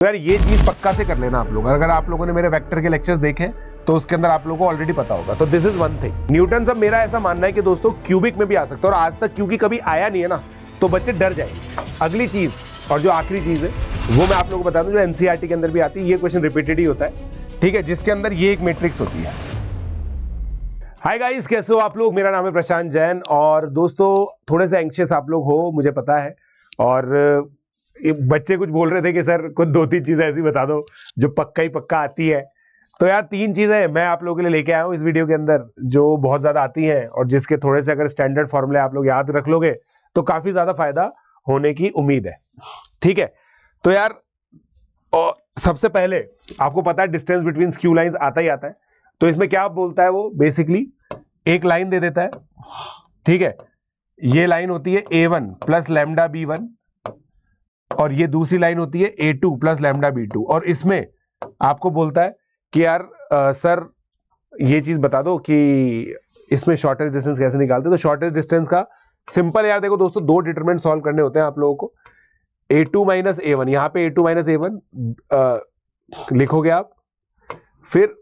तो यार ये चीज पक्का से कर लेना आप लोग। अगर आप लोगों ने मेरे वेक्टर के लेक्चर्स देखे तो उसके अंदर आप लोगों को ऑलरेडी पता होगा। तो this is one thing. Newton सब मेरा ऐसा मानना है कि दोस्तों क्यूबिक में भी आ सकता है, और आज तक क्योंकि कभी आया नहीं है ना तो बच्चे डर जाएंगे। अगली चीज और जो आखिरी चीज है वो मैं आप लोगों को बता दूं, जो एनसीईआरटी के अंदर भी आती है, ये क्वेश्चन रिपीटेड ही होता है, ठीक है, जिसके अंदर ये एक मैट्रिक्स होती है। हाय गाइस, कैसे हो आप लोग? मेरा नाम है प्रशांत जैन। और दोस्तों थोड़े से एंग्शियस आप लोग हो, मुझे पता है, और ये बच्चे कुछ बोल रहे थे कि सर कुछ दो तीन चीजें ऐसी बता दो जो पक्का ही पक्का आती है। तो यार तीन चीजें मैं आप लोगों के लिए लेके आया हूँ इस वीडियो के अंदर, जो बहुत ज्यादा आती हैं और जिसके थोड़े से अगर स्टैंडर्ड फॉर्मूले आप लोग याद रख लोगे तो काफी ज्यादा फायदा होने की उम्मीद है, ठीक है। तो यार और सबसे पहले आपको पता है डिस्टेंस बिटवीन स्क्यू लाइंस आता ही आता है। तो इसमें क्या बोलता है वो, बेसिकली एक लाइन दे देता है, ठीक है। ये लाइन होती है A1 प्लस लैम्डा B1 और ये दूसरी लाइन होती है A2 प्लस लैम्डा B2। और इसमें आपको बोलता है कि यार सर ये चीज बता दो कि इसमें शॉर्टेस्ट डिस्टेंस कैसे निकालते। तो शॉर्टेस्ट डिस्टेंस का सिंपल यार देखो दोस्तों, दो डिटरमिनेंट सॉल्व करने होते हैं आप लोगों को। A2 माइनस A1, यहाँ पे A2 माइनस A1 लिखोगे आप, फिर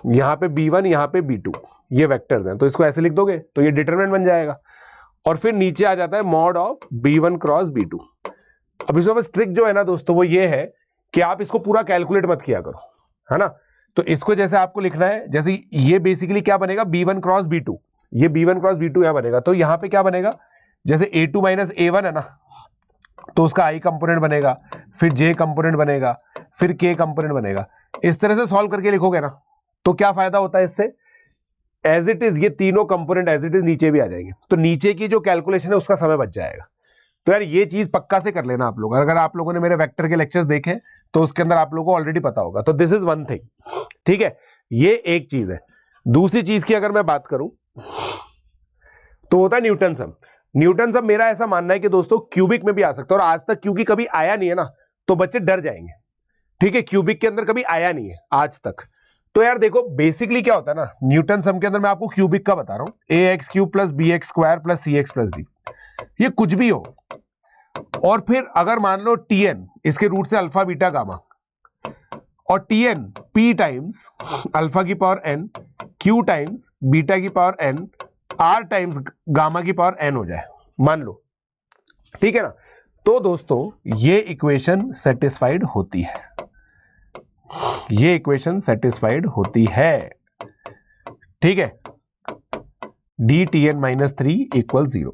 यहाँ पे B1 यहाँ पे B2, ये वेक्टर्स हैं तो इसको ऐसे लिख दोगे तो ये डिटरमिनेंट बन जाएगा। और फिर नीचे आ जाता है mod of B1 cross B2। अब इसमें बस ट्रिक जो है ना दोस्तों वो ये है कि आप इसको पूरा कैलकुलेट मत किया करो, है ना। तो इसको जैसे आपको लिखना है, जैसे ये बेसिकली क्या बनेगा, B1 क्रॉस B2, ये B1 क्रॉस B2 यहां बनेगा। तो यहां पे क्या बनेगा, जैसे A2 माइनस A1 है ना, तो उसका I कंपोनेंट बनेगा, फिर J कंपोनेंट बनेगा, फिर K कंपोनेंट बनेगा। इस तरह से सॉल्व करके लिखोगे ना तो क्या फायदा होता है इससे, एज इट इज ये तीनों कंपोनेंट एज इट इज नीचे भी आ जाएंगे, तो नीचे की जो कैलकुलेशन है उसका समय बच जाएगा। तो यार ये चीज पक्का से कर लेना आप लोग। अगर आप लोगों ने मेरे वेक्टर के लेक्चर्स देखे तो उसके अंदर आप लोगों को ऑलरेडी पता होगा। तो दिस इज वन थिंग, ठीक है, ये एक चीज है। दूसरी चीज की अगर मैं बात करूं तो होता है न्यूटन सम। न्यूटन सम मेरा ऐसा मानना है कि दोस्तों क्यूबिक में भी आ सकता है, और आज तक क्योंकि कभी आया नहीं है ना तो बच्चे डर जाएंगे, ठीक है। क्यूबिक के अंदर कभी आया नहीं है आज तक। तो यार देखो बेसिकली क्या होता है ना, न्यूटन सम के अंदर मैं आपको क्यूबिक का बता रहा हूं, ax cube plus bx square plus cx plus d, ये कुछ भी हो। और फिर अगर मान लो Tn इसके रूट से अल्फा बीटा गामा, और Tn p टाइम्स अल्फा की power n, q times beta की power n, r times gamma की पावर n हो जाए, मान लो, ठीक है ना। तो दोस्तों ये इक्वेशन सेटिस्फाइड होती है, ये इक्वेशन सेटिस्फाइड होती है, ठीक है। dTn माइनस 3 इक्वल 0,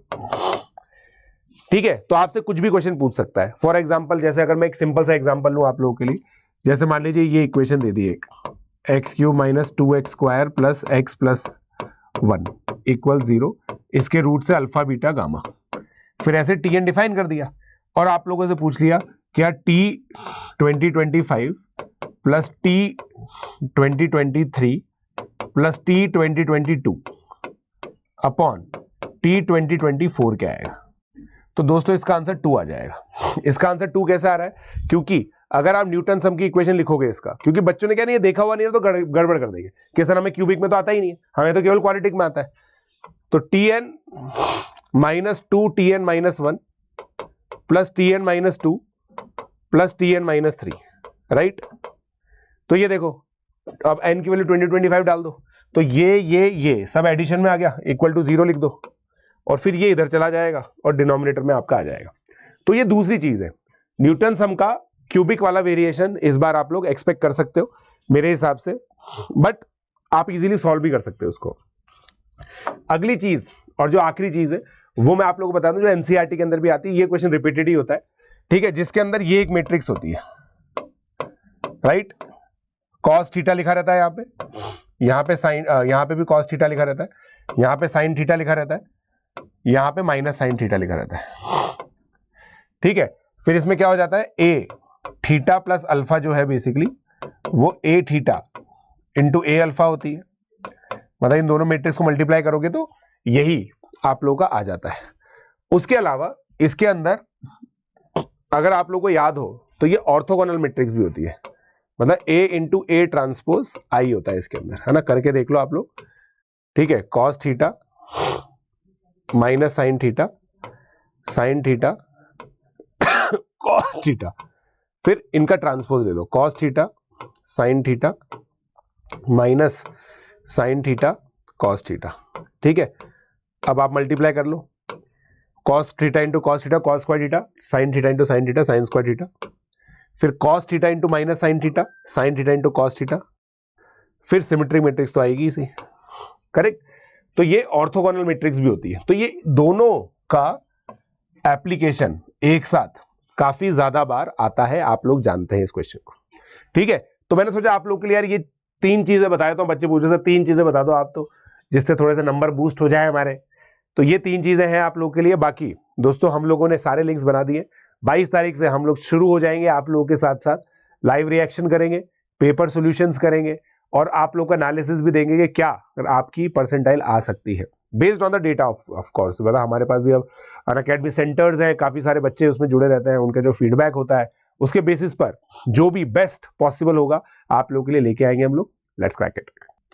ठीक है। तो आपसे कुछ भी क्वेश्चन पूछ सकता है। फॉर एग्जांपल जैसे अगर मैं एक सिंपल सा एग्जांपल लूं आप लोगों के लिए, जैसे मान लीजिए ये इक्वेशन दे दी एक, x cube minus 2x square plus x plus 1 equal 0, इसके रूट से अल्फा बीटा गामा, फिर ऐसे Tn डिफाइन कर दिया और आप लोगों से पूछ लिया क्या T 2025 plus T 2023 plus T 2022 upon T 2024 क्या आएगा। तो दोस्तों इसका आंसर 2 आ जाएगा। इसका आंसर 2 कैसे आ रहा है, क्योंकि अगर आप न्यूटन सम की इक्वेशन लिखोगे इसका, क्योंकि बच्चों ने क्या नहीं देखा हुआ नहीं है तो गड़बड़ कर देंगे कि सर हमें क्यूबिक में तो आता ही नहीं है, हमें तो केवल क्वाड्रेटिक में आता है। तो Tn minus 2 Tn minus 1 plus Tn minus 2 plus Tn minus 3, right. तो ये देखो अब n की वैल्यू 2025 डाल दो, तो ये सब एडिशन में आ गया, इक्वल टू 0 लिख दो, और फिर ये इधर चला जाएगा और डिनोमिनेटर में आपका आ जाएगा। तो ये दूसरी चीज है, न्यूटन सम का क्यूबिक वाला वेरिएशन इस बार आप लोग एक्सपेक्ट कर सकते हो मेरे हिसाब से, बट आप इजीली सॉल्व भी कर सकते हो उसको। अगली चीज और जो आखिरी चीज है वो मैं आप लोगों को बता दूं, जो एनसीईआरटी के अंदर भी आती है, ये क्वेश्चन रिपीटेड ही होता है, ठीक है, जिसके अंदर ये एक मैट्रिक्स होती है, राइट। कॉस थीटा लिखा रहता है यहाँ पे, यहाँ पे साइन, यहाँ पे भी कॉस थीटा लिखा रहता है, यहाँ पे साइन थीटा लिखा रहता है, यहां पे माइनस साइन थीटा लिखा रहता है, ठीक है। फिर इसमें क्या हो जाता है, ए थीटा प्लस अल्फा जो है बेसिकली वो ए थीटा इंटू ए अल्फा होती है, मतलब इन दोनों मैट्रिक्स को मल्टीप्लाई करोगे तो यही आप लोगों का आ जाता है। उसके अलावा इसके अंदर अगर आप लोगों को याद हो तो ये ऑर्थोगोनल मैट्रिक्स भी होती है, मतलब ए इंटू ए ट्रांसपोज आई होता है इसके अंदर, है ना। करके देख लो आप लोग, ठीक है। Cos theta minus sine theta cos theta फिर इनका ट्रांसपोज ले लो, cos theta sin theta minus sin theta cos theta, ठीक है। अब आप मल्टीप्लाई कर लो, cos theta into cos theta cos square theta, sin theta into sin theta sin square theta, फिर cos theta into minus sin theta sin theta into cos theta, फिर symmetric matrix तो आएगी इसी, करेक्ट। तो ये orthogonal matrix भी होती है। तो ये दोनों का एप्लीकेशन एक साथ काफी ज्यादा बार आता है, आप लोग जानते हैं इस क्वेश्चन को, ठीक है। तो मैंने सोचा आप लोग के लिए यार ये 3 चीजें बताए, तो बच्चे पूछे सर 3 चीजें बता दो आप, तो जिससे थोड़े से नंबर बूस्ट हो जाए हमारे। तो ये 3 चीजें हैं आप लोग के लिए। बाकी दोस्तों हम लोगों ने सारे लिंक्स बना दिए। 22 तारीख से हम लोग शुरू हो जाएंगे आप लोगों के साथ साथ, लाइव रिएक्शन करेंगे, पेपर सॉल्यूशंस करेंगे, और आप लोग का एनालिसिस भी देंगे कि क्या आपकी परसेंटाइल आ सकती है based on the data of course. मतलब हमारे पास भी अब अनअकैडमी सेंटर्स हैं, काफी सारे बच्चे उसमें जुड़े रहते हैं, उनका जो फीडबैक होता है उसके बेसिस पर जो भी बेस्ट पॉसिबल होगा आप लोगों के लिए लेके आएंगे हम लोग। Let's crack it.